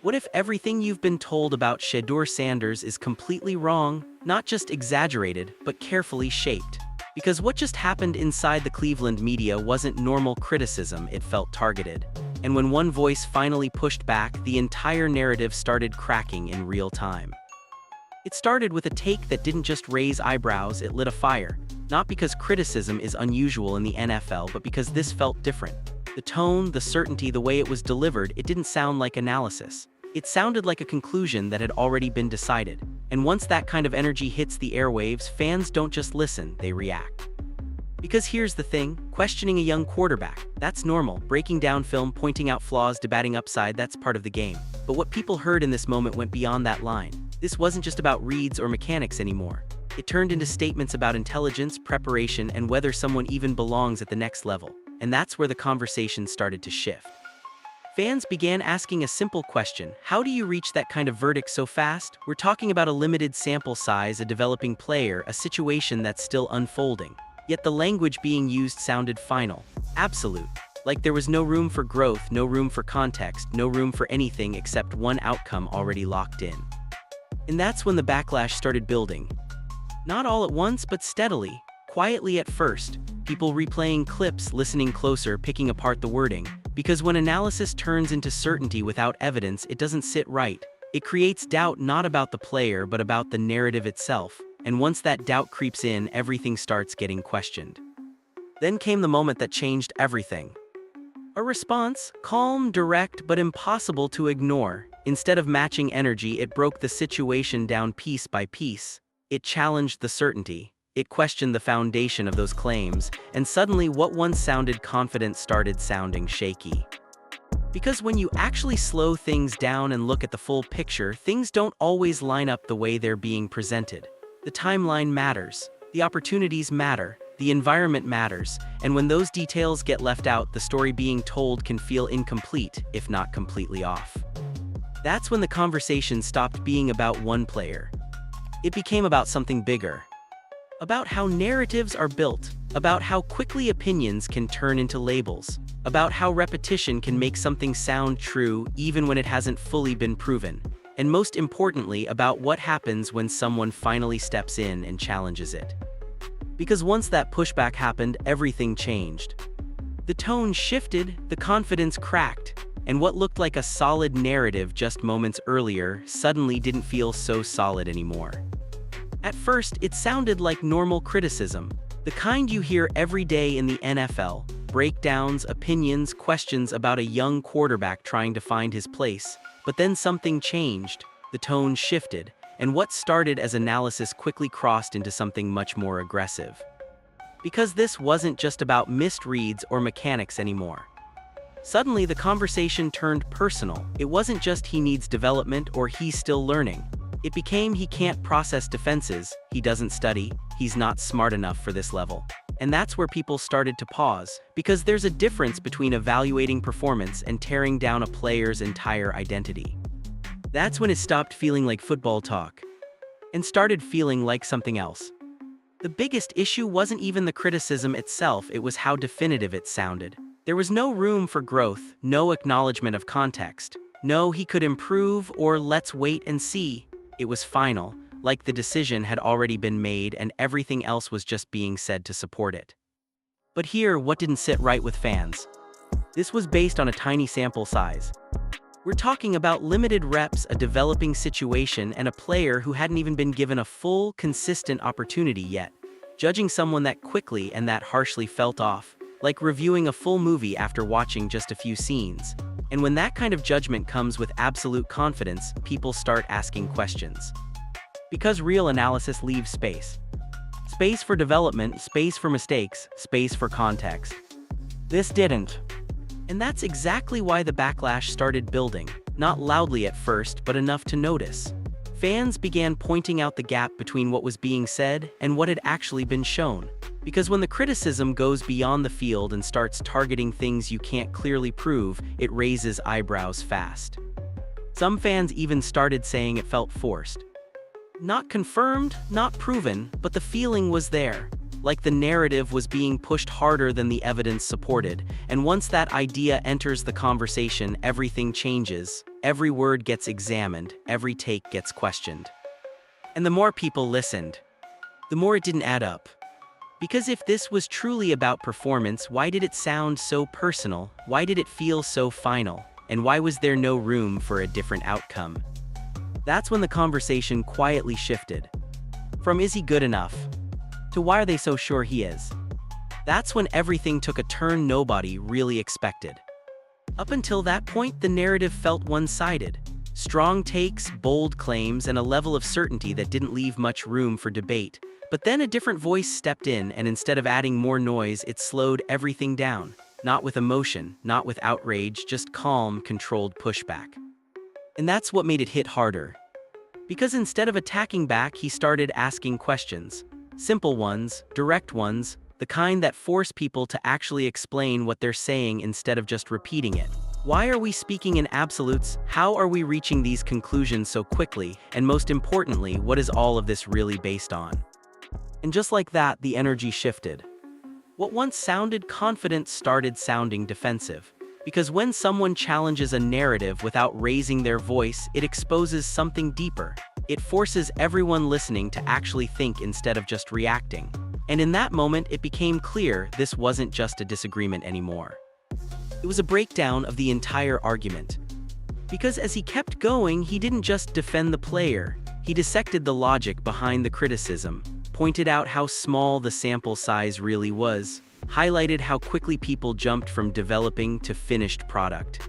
What if everything you've been told about Shedeur Sanders is completely wrong, not just exaggerated, but carefully shaped? Because what just happened inside the Cleveland media wasn't normal criticism, it felt targeted. And when one voice finally pushed back, the entire narrative started cracking in real time. It started with a take that didn't just raise eyebrows, it lit a fire. Not because criticism is unusual in the NFL, but because this felt different. The tone, the certainty, the way it was delivered, it didn't sound like analysis. It sounded like a conclusion that had already been decided. And once that kind of energy hits the airwaves, fans don't just listen, they react. Because here's the thing, questioning a young quarterback, that's normal. Breaking down film, pointing out flaws, debating upside, that's part of the game. But what people heard in this moment went beyond that line. This wasn't just about reads or mechanics anymore. It turned into statements about intelligence, preparation, and whether someone even belongs at the next level. And that's where the conversation started to shift. Fans began asking a simple question: how do you reach that kind of verdict so fast? We're talking about a limited sample size, a developing player, a situation that's still unfolding. Yet the language being used sounded final, absolute. Like there was no room for growth, no room for context, no room for anything except one outcome already locked in. And that's when the backlash started building. Not all at once, but steadily, quietly at first. People replaying clips, listening closer, picking apart the wording. Because when analysis turns into certainty without evidence, it doesn't sit right. It creates doubt not about the player, but about the narrative itself. And once that doubt creeps in, everything starts getting questioned. Then came the moment that changed everything. A response, calm, direct, but impossible to ignore. Instead of matching energy, it broke the situation down piece by piece. It challenged the certainty. It questioned the foundation of those claims, and suddenly what once sounded confident started sounding shaky. Because when you actually slow things down and look at the full picture, things don't always line up the way they're being presented. The timeline matters, the opportunities matter, the environment matters, and when those details get left out, the story being told can feel incomplete, if not completely off. That's when the conversation stopped being about one player. It became about something bigger. About how narratives are built, about how quickly opinions can turn into labels, about how repetition can make something sound true even when it hasn't fully been proven, and most importantly, about what happens when someone finally steps in and challenges it. Because once that pushback happened, everything changed. The tone shifted, the confidence cracked, and what looked like a solid narrative just moments earlier suddenly didn't feel so solid anymore. At first, it sounded like normal criticism, the kind you hear every day in the NFL, breakdowns, opinions, questions about a young quarterback trying to find his place. But then something changed, the tone shifted, and what started as analysis quickly crossed into something much more aggressive. Because this wasn't just about missed reads or mechanics anymore. Suddenly, the conversation turned personal. It wasn't just he needs development or he's still learning. It became he can't process defenses, he doesn't study, he's not smart enough for this level. And that's where people started to pause, because there's a difference between evaluating performance and tearing down a player's entire identity. That's when it stopped feeling like football talk and started feeling like something else. The biggest issue wasn't even the criticism itself, it was how definitive it sounded. There was no room for growth, no acknowledgement of context. No, he could improve, or let's wait and see. It was final, like the decision had already been made and everything else was just being said to support it. But here, what didn't sit right with fans? This was based on a tiny sample size. We're talking about limited reps, a developing situation, and a player who hadn't even been given a full, consistent opportunity yet. Judging someone that quickly and that harshly felt off, like reviewing a full movie after watching just a few scenes. And when that kind of judgment comes with absolute confidence, people start asking questions. Because real analysis leaves space. Space for development, space for mistakes, space for context. This didn't. And that's exactly why the backlash started building, not loudly at first, but enough to notice. Fans began pointing out the gap between what was being said and what had actually been shown. Because when the criticism goes beyond the field and starts targeting things you can't clearly prove, it raises eyebrows fast. Some fans even started saying it felt forced. Not confirmed, not proven, but the feeling was there. Like the narrative was being pushed harder than the evidence supported, and once that idea enters the conversation, everything changes. Every word gets examined, every take gets questioned. And the more people listened, the more it didn't add up. Because if this was truly about performance, why did it sound so personal? Why did it feel so final? And why was there no room for a different outcome? That's when the conversation quietly shifted. From "is he good enough?" to "why are they so sure he is?" That's when everything took a turn nobody really expected. Up until that point, the narrative felt one-sided. Strong takes, bold claims, and a level of certainty that didn't leave much room for debate. But then a different voice stepped in, and instead of adding more noise, it slowed everything down. Not with emotion, not with outrage, just calm, controlled pushback. And that's what made it hit harder. Because instead of attacking back, he started asking questions. Simple ones, direct ones, the kind that force people to actually explain what they're saying instead of just repeating it. Why are we speaking in absolutes? How are we reaching these conclusions so quickly? And most importantly, what is all of this really based on? And just like that, the energy shifted. What once sounded confident started sounding defensive. Because when someone challenges a narrative without raising their voice, it exposes something deeper. It forces everyone listening to actually think instead of just reacting. And in that moment, it became clear this wasn't just a disagreement anymore. It was a breakdown of the entire argument. Because as he kept going, he didn't just defend the player, he dissected the logic behind the criticism, pointed out how small the sample size really was, highlighted how quickly people jumped from developing to finished product.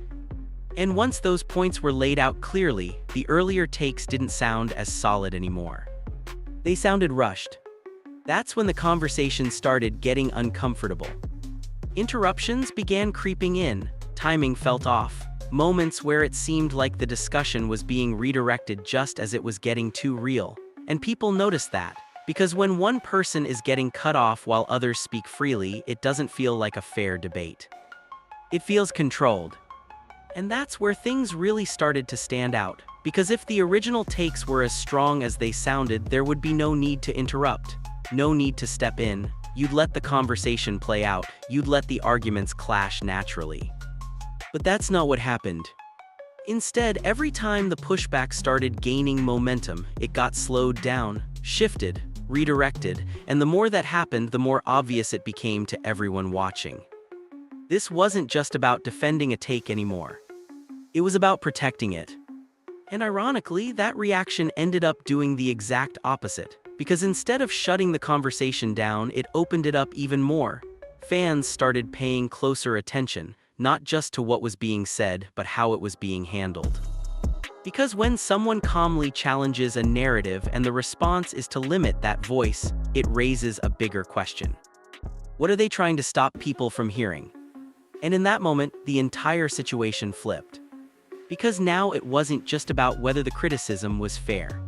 And once those points were laid out clearly, the earlier takes didn't sound as solid anymore. They sounded rushed. That's when the conversation started getting uncomfortable. Interruptions began creeping in, timing felt off, moments where it seemed like the discussion was being redirected just as it was getting too real. And people noticed that, because when one person is getting cut off while others speak freely, it doesn't feel like a fair debate. It feels controlled. And that's where things really started to stand out, because if the original takes were as strong as they sounded, there would be no need to interrupt, no need to step in. You'd let the conversation play out, you'd let the arguments clash naturally. But that's not what happened. Instead, every time the pushback started gaining momentum, it got slowed down, shifted, redirected, and the more that happened, the more obvious it became to everyone watching. This wasn't just about defending a take anymore. It was about protecting it. And ironically, that reaction ended up doing the exact opposite. Because instead of shutting the conversation down, it opened it up even more. Fans started paying closer attention, not just to what was being said, but how it was being handled. Because when someone calmly challenges a narrative and the response is to limit that voice, it raises a bigger question. What are they trying to stop people from hearing? And in that moment, the entire situation flipped. Because now it wasn't just about whether the criticism was fair.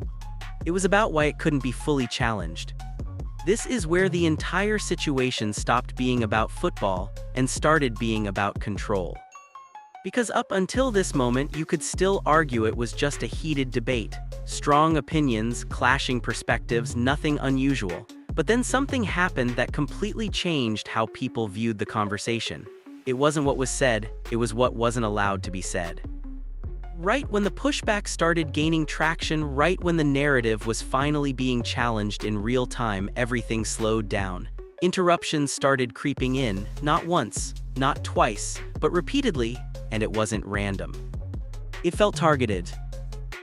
It was about why it couldn't be fully challenged. This is where the entire situation stopped being about football and started being about control. Because up until this moment, you could still argue it was just a heated debate. Strong opinions, clashing perspectives, nothing unusual. But then something happened that completely changed how people viewed the conversation. It wasn't what was said, it was what wasn't allowed to be said. Right when the pushback started gaining traction, right when the narrative was finally being challenged in real time, everything slowed down. Interruptions started creeping in, not once, not twice, but repeatedly, and it wasn't random. It felt targeted.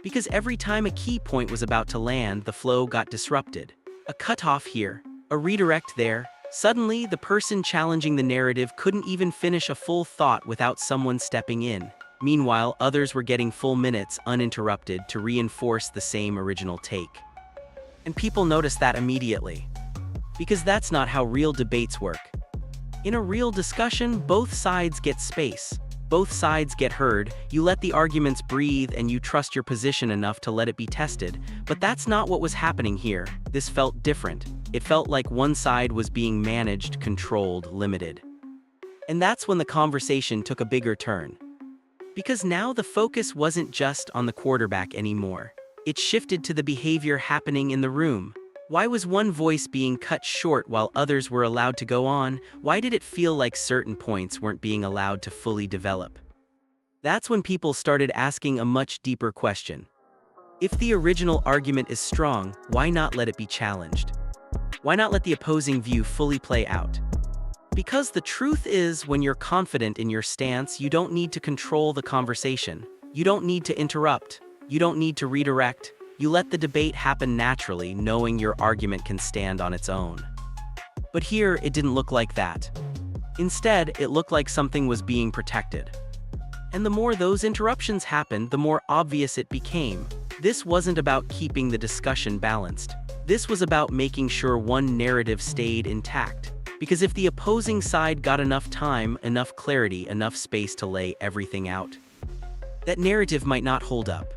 Because every time a key point was about to land, the flow got disrupted. A cutoff here, a redirect there. Suddenly, the person challenging the narrative couldn't even finish a full thought without someone stepping in. Meanwhile, others were getting full minutes uninterrupted to reinforce the same original take. And people noticed that immediately. Because that's not how real debates work. In a real discussion, both sides get space. Both sides get heard, you let the arguments breathe, and you trust your position enough to let it be tested. But that's not what was happening here. This felt different. It felt like one side was being managed, controlled, limited. And that's when the conversation took a bigger turn. Because now the focus wasn't just on the quarterback anymore. It shifted to the behavior happening in the room. Why was one voice being cut short while others were allowed to go on? Why did it feel like certain points weren't being allowed to fully develop? That's when people started asking a much deeper question. If the original argument is strong, why not let it be challenged? Why not let the opposing view fully play out? Because the truth is, when you're confident in your stance, you don't need to control the conversation. You don't need to interrupt. You don't need to redirect. You let the debate happen naturally, knowing your argument can stand on its own. But here, it didn't look like that. Instead, it looked like something was being protected. And the more those interruptions happened, the more obvious it became. This wasn't about keeping the discussion balanced. This was about making sure one narrative stayed intact. Because if the opposing side got enough time, enough clarity, enough space to lay everything out, that narrative might not hold up.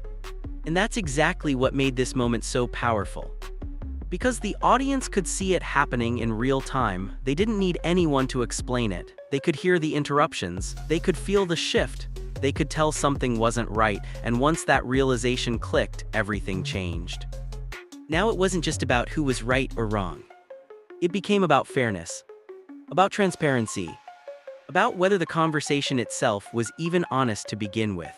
And that's exactly what made this moment so powerful. Because the audience could see it happening in real time, they didn't need anyone to explain it. They could hear the interruptions, they could feel the shift, they could tell something wasn't right, and once that realization clicked, everything changed. Now it wasn't just about who was right or wrong. It became about fairness, about transparency, about whether the conversation itself was even honest to begin with.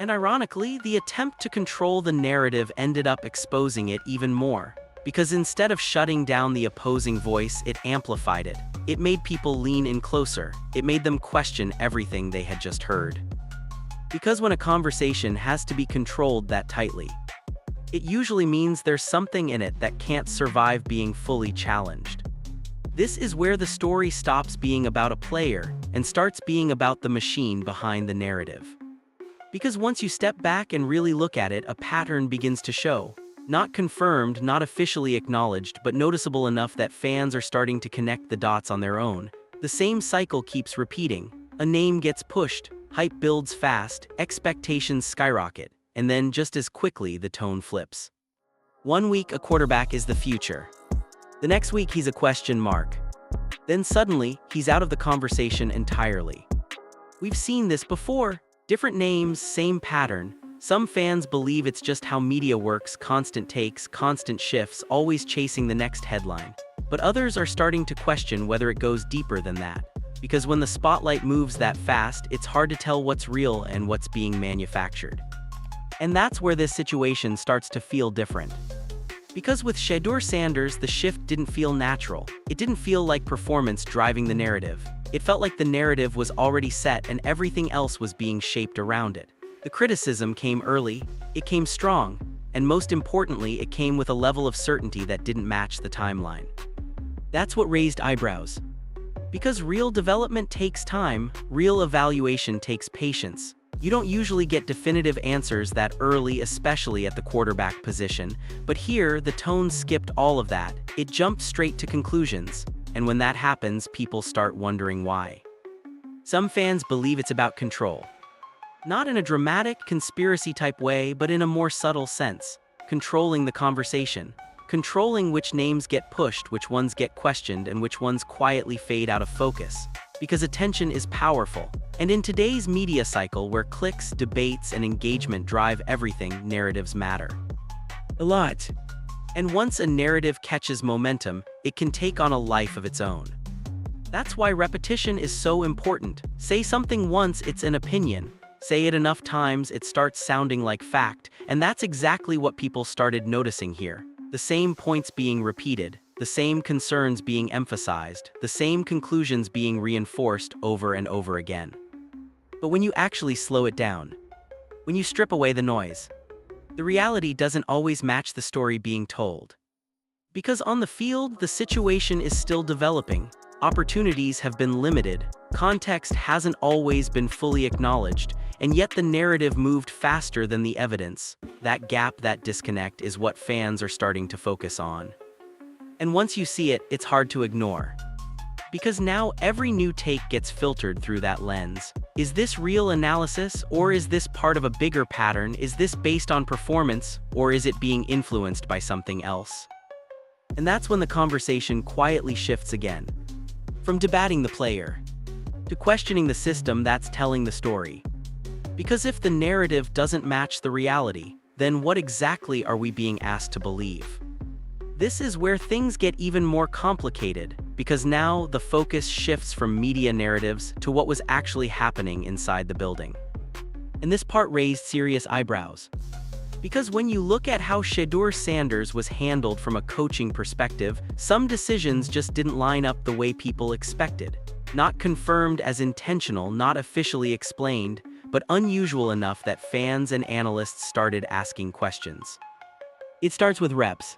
And ironically, the attempt to control the narrative ended up exposing it even more. Because instead of shutting down the opposing voice, it amplified it. It made people lean in closer. It made them question everything they had just heard. Because when a conversation has to be controlled that tightly, it usually means there's something in it that can't survive being fully challenged. This is where the story stops being about a player and starts being about the machine behind the narrative. Because once you step back and really look at it, a pattern begins to show. Not confirmed, not officially acknowledged, but noticeable enough that fans are starting to connect the dots on their own. The same cycle keeps repeating. A name gets pushed, hype builds fast, expectations skyrocket, and then just as quickly the tone flips. One week a quarterback is the future. The next week he's a question mark. Then suddenly, he's out of the conversation entirely. We've seen this before. Different names, same pattern. Some fans believe it's just how media works, constant takes, constant shifts, always chasing the next headline. But others are starting to question whether it goes deeper than that. Because when the spotlight moves that fast, it's hard to tell what's real and what's being manufactured. And that's where this situation starts to feel different. Because with Shedeur Sanders, the shift didn't feel natural. It didn't feel like performance driving the narrative. It felt like the narrative was already set and everything else was being shaped around it. The criticism came early, it came strong, and most importantly, it came with a level of certainty that didn't match the timeline. That's what raised eyebrows. Because real development takes time, real evaluation takes patience. You don't usually get definitive answers that early, especially at the quarterback position, but here, the tone skipped all of that. It jumped straight to conclusions, and when that happens, people start wondering why. Some fans believe it's about control. Not in a dramatic, conspiracy-type way, but in a more subtle sense. Controlling the conversation. Controlling which names get pushed, which ones get questioned, and which ones quietly fade out of focus. Because attention is powerful. And in today's media cycle, where clicks, debates, and engagement drive everything, narratives matter a lot. And once a narrative catches momentum, it can take on a life of its own. That's why repetition is so important. Say something once, it's an opinion. Say it enough times, it starts sounding like fact, and that's exactly what people started noticing here. The same points being repeated, the same concerns being emphasized, the same conclusions being reinforced over and over again. But when you actually slow it down, when you strip away the noise, the reality doesn't always match the story being told. Because on the field, the situation is still developing, opportunities have been limited, context hasn't always been fully acknowledged, and yet the narrative moved faster than the evidence. That gap, that disconnect, is what fans are starting to focus on. And once you see it, it's hard to ignore. Because now every new take gets filtered through that lens. Is this real analysis, or is this part of a bigger pattern? Is this based on performance, or is it being influenced by something else? And that's when the conversation quietly shifts again. From debating the player, to questioning the system that's telling the story. Because if the narrative doesn't match the reality, then what exactly are we being asked to believe? This is where things get even more complicated, because now the focus shifts from media narratives to what was actually happening inside the building. And this part raised serious eyebrows. Because when you look at how Shedeur Sanders was handled from a coaching perspective, some decisions just didn't line up the way people expected. Not confirmed as intentional, not officially explained, but unusual enough that fans and analysts started asking questions. It starts with reps.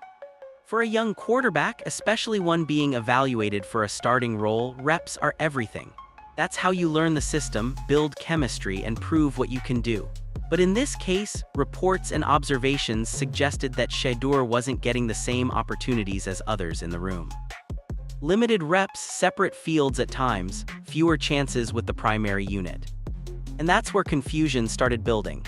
For a young quarterback, especially one being evaluated for a starting role, reps are everything. That's how you learn the system, build chemistry, and prove what you can do. But in this case, reports and observations suggested that Shedeur wasn't getting the same opportunities as others in the room. Limited reps, separate fields at times, fewer chances with the primary unit. And that's where confusion started building.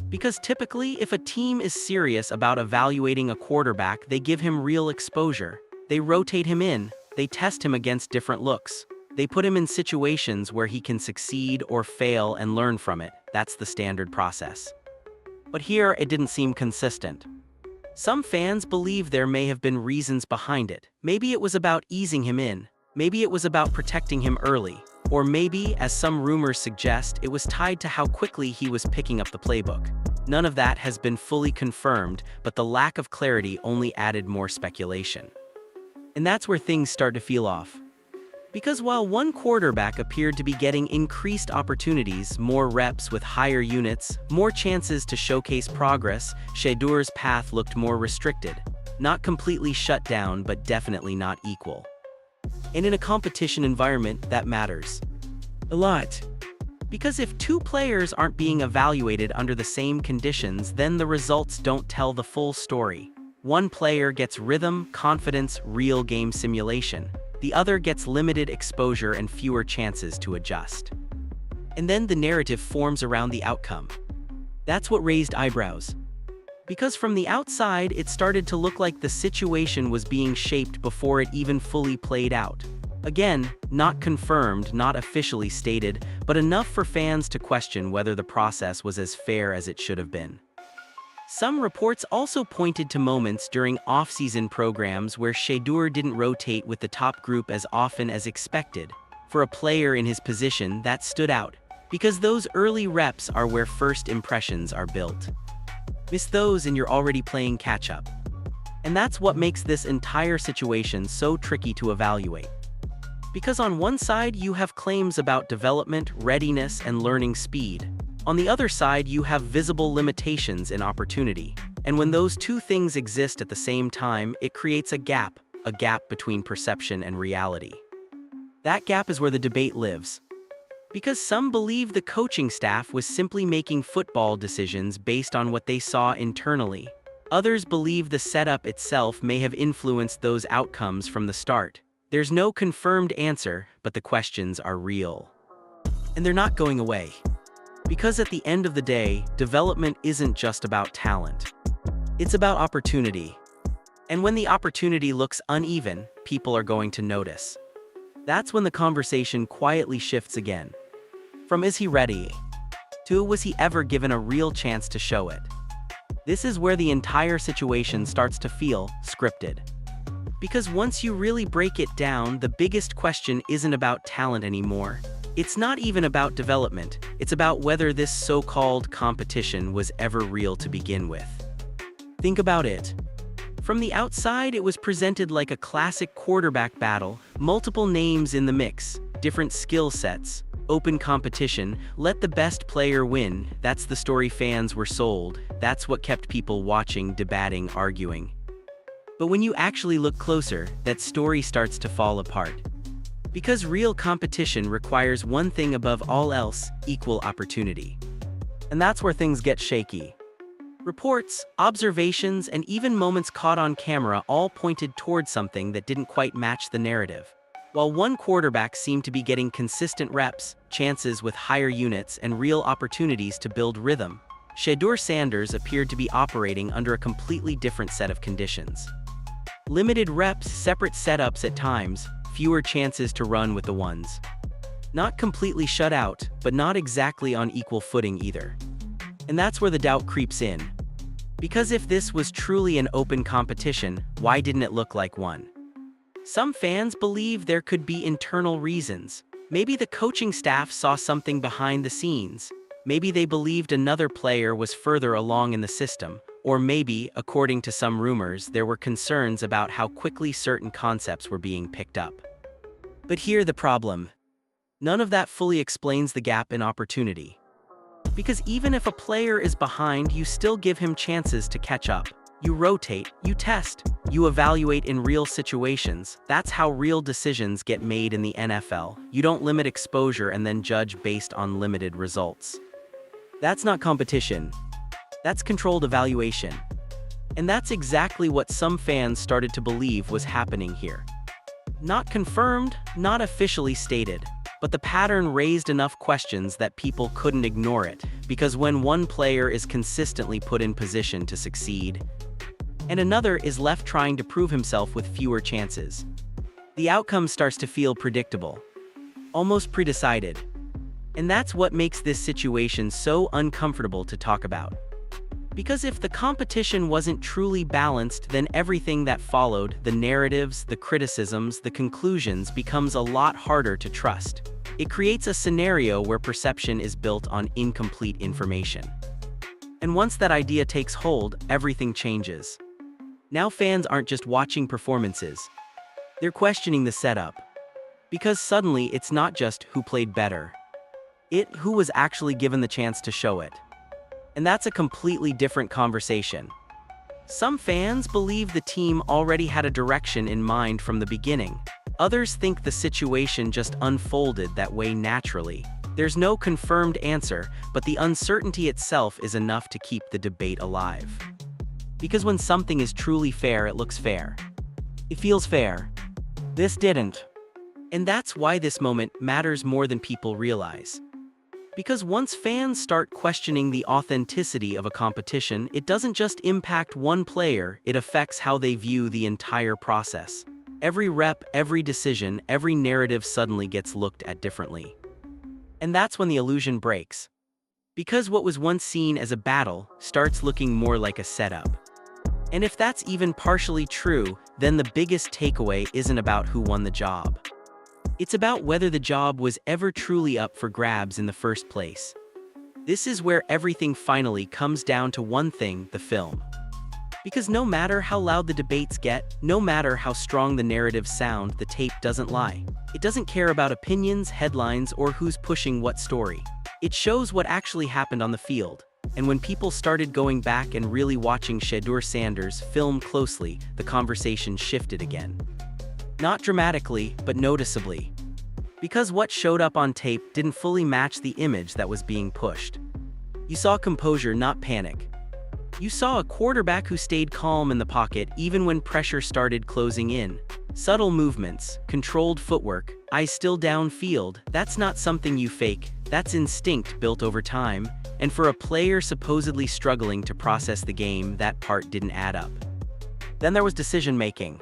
Because typically, if a team is serious about evaluating a quarterback, they give him real exposure. They rotate him in, they test him against different looks. They put him in situations where he can succeed or fail and learn from it. That's the standard process. But here, it didn't seem consistent. Some fans believe there may have been reasons behind it. Maybe it was about easing him in. Maybe it was about protecting him early. Or maybe, as some rumors suggest, it was tied to how quickly he was picking up the playbook. None of that has been fully confirmed, but the lack of clarity only added more speculation. And that's where things start to feel off. Because while one quarterback appeared to be getting increased opportunities, more reps with higher units, more chances to showcase progress, Shedeur's path looked more restricted. Not completely shut down, but definitely not equal. And in a competition environment, that matters a lot. Because if two players aren't being evaluated under the same conditions, then the results don't tell the full story. One player gets rhythm, confidence, real game simulation. The other gets limited exposure and fewer chances to adjust. And then the narrative forms around the outcome. That's what raised eyebrows. Because from the outside, it started to look like the situation was being shaped before it even fully played out. Again, not confirmed, not officially stated, but enough for fans to question whether the process was as fair as it should have been. Some reports also pointed to moments during off-season programs where Shedeur didn't rotate with the top group as often as expected. For a player in his position, that stood out, because those early reps are where first impressions are built. Miss those and you're already playing catch-up. And that's what makes this entire situation so tricky to evaluate. Because on one side, you have claims about development, readiness, and learning speed. On the other side, you have visible limitations in opportunity. And when those two things exist at the same time, it creates a gap between perception and reality. That gap is where the debate lives. Because some believe the coaching staff was simply making football decisions based on what they saw internally. Others believe the setup itself may have influenced those outcomes from the start. There's no confirmed answer, but the questions are real. And they're not going away. Because at the end of the day, development isn't just about talent. It's about opportunity. And when the opportunity looks uneven, people are going to notice. That's when the conversation quietly shifts again. From is he ready? To was he ever given a real chance to show it? This is where the entire situation starts to feel scripted. Because once you really break it down, the biggest question isn't about talent anymore. It's not even about development. It's about whether this so-called competition was ever real to begin with. Think about it. From the outside, it was presented like a classic quarterback battle, multiple names in the mix, different skill sets, open competition, let the best player win. That's the story fans were sold. That's what kept people watching, debating, arguing. But when you actually look closer, that story starts to fall apart. Because real competition requires one thing above all else, equal opportunity. And that's where things get shaky. Reports, observations, and even moments caught on camera all pointed towards something that didn't quite match the narrative. While one quarterback seemed to be getting consistent reps, chances with higher units, and real opportunities to build rhythm, Shedeur Sanders appeared to be operating under a completely different set of conditions. Limited reps, separate setups at times, fewer chances to run with the ones. Not completely shut out, but not exactly on equal footing either. And that's where the doubt creeps in. Because if this was truly an open competition, why didn't it look like one? Some fans believe there could be internal reasons. Maybe the coaching staff saw something behind the scenes. Maybe they believed another player was further along in the system, or maybe, according to some rumors, there were concerns about how quickly certain concepts were being picked up. But here's the problem. None of that fully explains the gap in opportunity. Because even if a player is behind, you still give him chances to catch up. You rotate, you test, you evaluate in real situations. That's how real decisions get made in the NFL. You don't limit exposure and then judge based on limited results. That's not competition. That's controlled evaluation. And that's exactly what some fans started to believe was happening here. Not confirmed, not officially stated, but the pattern raised enough questions that people couldn't ignore it, because when one player is consistently put in position to succeed, and another is left trying to prove himself with fewer chances, the outcome starts to feel predictable, almost pre-decided. And that's what makes this situation so uncomfortable to talk about. Because if the competition wasn't truly balanced, then everything that followed, the narratives, the criticisms, the conclusions, becomes a lot harder to trust. It creates a scenario where perception is built on incomplete information. And once that idea takes hold, everything changes. Now fans aren't just watching performances. They're questioning the setup. Because suddenly it's not just who played better. It's who was actually given the chance to show it. And that's a completely different conversation. Some fans believe the team already had a direction in mind from the beginning. Others think the situation just unfolded that way naturally. There's no confirmed answer, but the uncertainty itself is enough to keep the debate alive. Because when something is truly fair, it looks fair. It feels fair. This didn't. And that's why this moment matters more than people realize. Because once fans start questioning the authenticity of a competition, it doesn't just impact one player, it affects how they view the entire process. Every rep, every decision, every narrative suddenly gets looked at differently. And that's when the illusion breaks. Because what was once seen as a battle starts looking more like a setup. And if that's even partially true, then the biggest takeaway isn't about who won the job. It's about whether the job was ever truly up for grabs in the first place. This is where everything finally comes down to one thing: the film. Because no matter how loud the debates get, no matter how strong the narratives sound, the tape doesn't lie. It doesn't care about opinions, headlines, or who's pushing what story. It shows what actually happened on the field. And when people started going back and really watching Shedeur Sanders film closely, the conversation shifted again. Not dramatically, but noticeably. Because what showed up on tape didn't fully match the image that was being pushed. You saw composure, not panic. You saw a quarterback who stayed calm in the pocket even when pressure started closing in. Subtle movements, controlled footwork, eyes still downfield. That's not something you fake, that's instinct built over time. And for a player supposedly struggling to process the game, that part didn't add up. Then there was decision-making.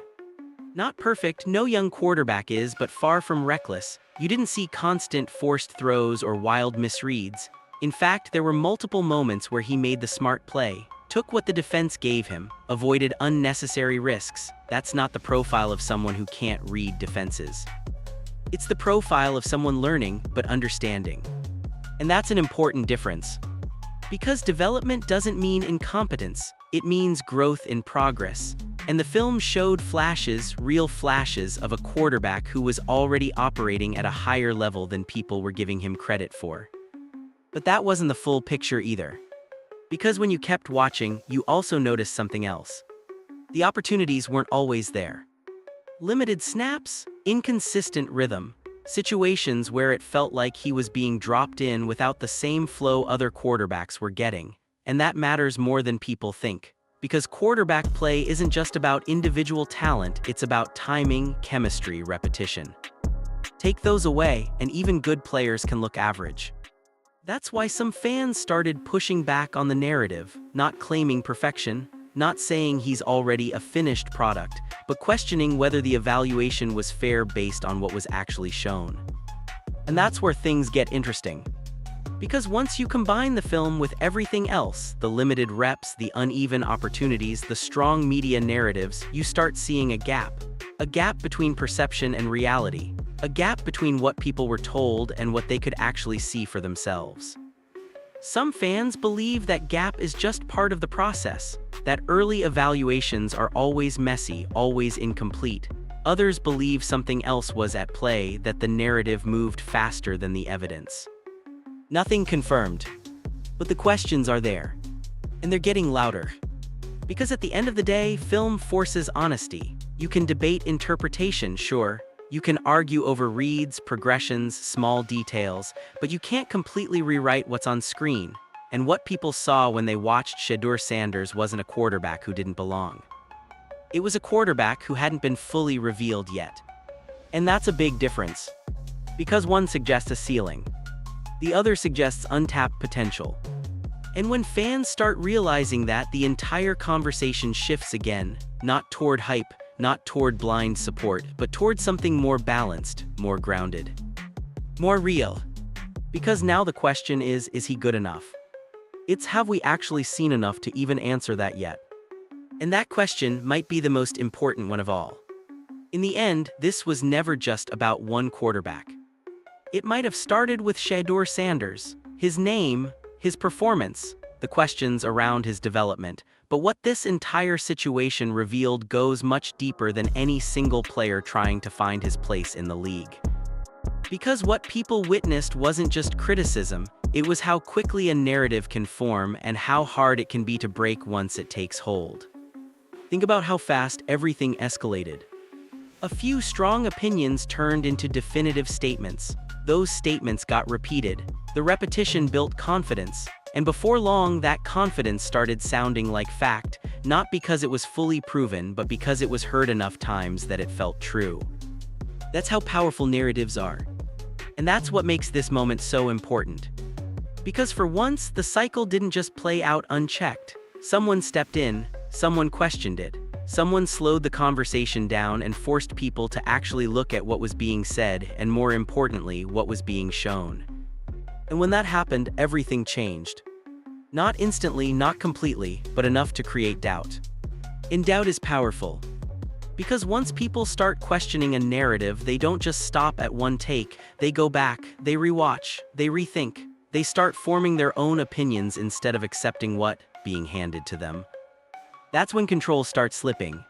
Not perfect, no young quarterback is, but far from reckless. You didn't see constant forced throws or wild misreads. In fact, there were multiple moments where he made the smart play, took what the defense gave him, avoided unnecessary risks. That's not the profile of someone who can't read defenses. It's the profile of someone learning, but understanding. And that's an important difference. Because development doesn't mean incompetence, it means growth in progress. And the film showed flashes, real flashes, of a quarterback who was already operating at a higher level than people were giving him credit for. But that wasn't the full picture either. Because when you kept watching, you also noticed something else. The opportunities weren't always there. Limited snaps, inconsistent rhythm, situations where it felt like he was being dropped in without the same flow other quarterbacks were getting. And that matters more than people think. Because quarterback play isn't just about individual talent, it's about timing, chemistry, repetition. Take those away, and even good players can look average. That's why some fans started pushing back on the narrative, not claiming perfection, not saying he's already a finished product, but questioning whether the evaluation was fair based on what was actually shown. And that's where things get interesting. Because once you combine the film with everything else, the limited reps, the uneven opportunities, the strong media narratives, you start seeing a gap. A gap between perception and reality. A gap between what people were told and what they could actually see for themselves. Some fans believe that gap is just part of the process, that early evaluations are always messy, always incomplete. Others believe something else was at play, that the narrative moved faster than the evidence. Nothing confirmed. But the questions are there. And they're getting louder. Because at the end of the day, film forces honesty. You can debate interpretation, sure. You can argue over reads, progressions, small details, but you can't completely rewrite what's on screen. And what people saw when they watched Shedeur Sanders wasn't a quarterback who didn't belong. It was a quarterback who hadn't been fully revealed yet. And that's a big difference. Because one suggests a ceiling. The other suggests untapped potential. And when fans start realizing that, the entire conversation shifts again, not toward hype, not toward blind support, but toward something more balanced, more grounded, more real. Because now the question is he good enough? It's, have we actually seen enough to even answer that yet? And that question might be the most important one of all. In the end, this was never just about one quarterback. It might have started with Shedeur Sanders, his name, his performance, the questions around his development, but what this entire situation revealed goes much deeper than any single player trying to find his place in the league. Because what people witnessed wasn't just criticism, it was how quickly a narrative can form and how hard it can be to break once it takes hold. Think about how fast everything escalated. A few strong opinions turned into definitive statements. Those statements got repeated. The repetition built confidence. And before long, that confidence started sounding like fact, not because it was fully proven, but because it was heard enough times that it felt true. That's how powerful narratives are. And that's what makes this moment so important. Because for once, the cycle didn't just play out unchecked. Someone stepped in, someone questioned it, someone slowed the conversation down and forced people to actually look at what was being said, and more importantly, what was being shown. And when that happened, everything changed. Not instantly, not completely, but enough to create doubt. And doubt is powerful. Because once people start questioning a narrative, they don't just stop at one take, they go back, they rewatch, they rethink, they start forming their own opinions instead of accepting what being handed to them. That's when control starts slipping.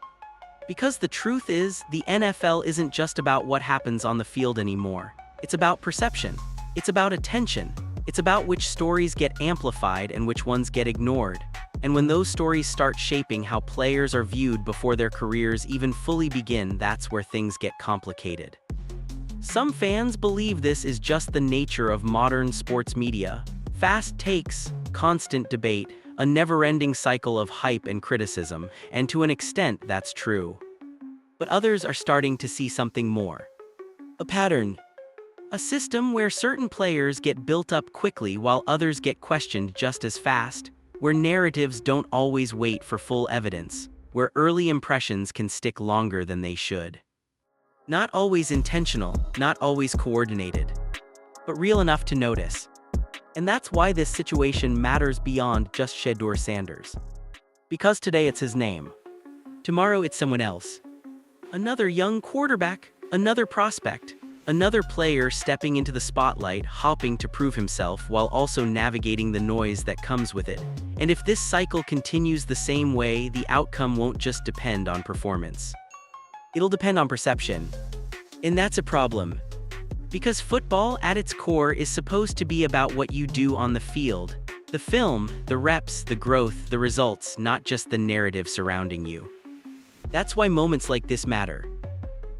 Because the truth is, the NFL isn't just about what happens on the field anymore. It's about perception. It's about attention. It's about which stories get amplified and which ones get ignored. And when those stories start shaping how players are viewed before their careers even fully begin, that's where things get complicated. Some fans believe this is just the nature of modern sports media. Fast takes, constant debate, a never-ending cycle of hype and criticism, and to an extent that's true. But others are starting to see something more. A pattern. A system where certain players get built up quickly while others get questioned just as fast, where narratives don't always wait for full evidence, where early impressions can stick longer than they should. Not always intentional, not always coordinated, but real enough to notice. And that's why this situation matters beyond just Shedeur Sanders. Because today it's his name. Tomorrow it's someone else. Another young quarterback, another prospect. Another player stepping into the spotlight, hopping to prove himself while also navigating the noise that comes with it. And if this cycle continues the same way, the outcome won't just depend on performance. It'll depend on perception. And that's a problem. Because football, at its core, is supposed to be about what you do on the field. The film, the reps, the growth, the results, not just the narrative surrounding you. That's why moments like this matter.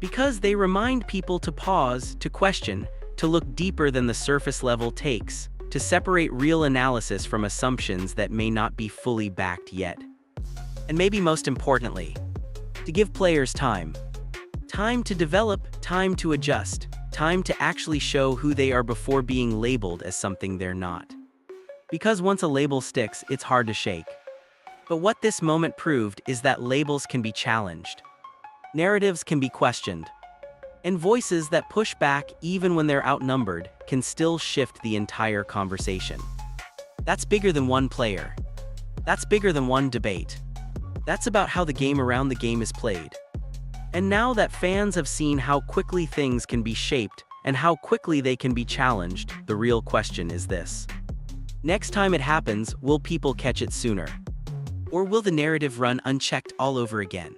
Because they remind people to pause, to question, to look deeper than the surface level takes, to separate real analysis from assumptions that may not be fully backed yet. And maybe most importantly, to give players time. Time to develop, time to adjust, time to actually show who they are before being labeled as something they're not. Because once a label sticks, it's hard to shake. But what this moment proved is that labels can be challenged. Narratives can be questioned, and voices that push back even when they're outnumbered can still shift the entire conversation. That's bigger than one player. That's bigger than one debate. That's about how the game around the game is played. And now that fans have seen how quickly things can be shaped and how quickly they can be challenged, the real question is this. Next time it happens, will people catch it sooner? Or will the narrative run unchecked all over again?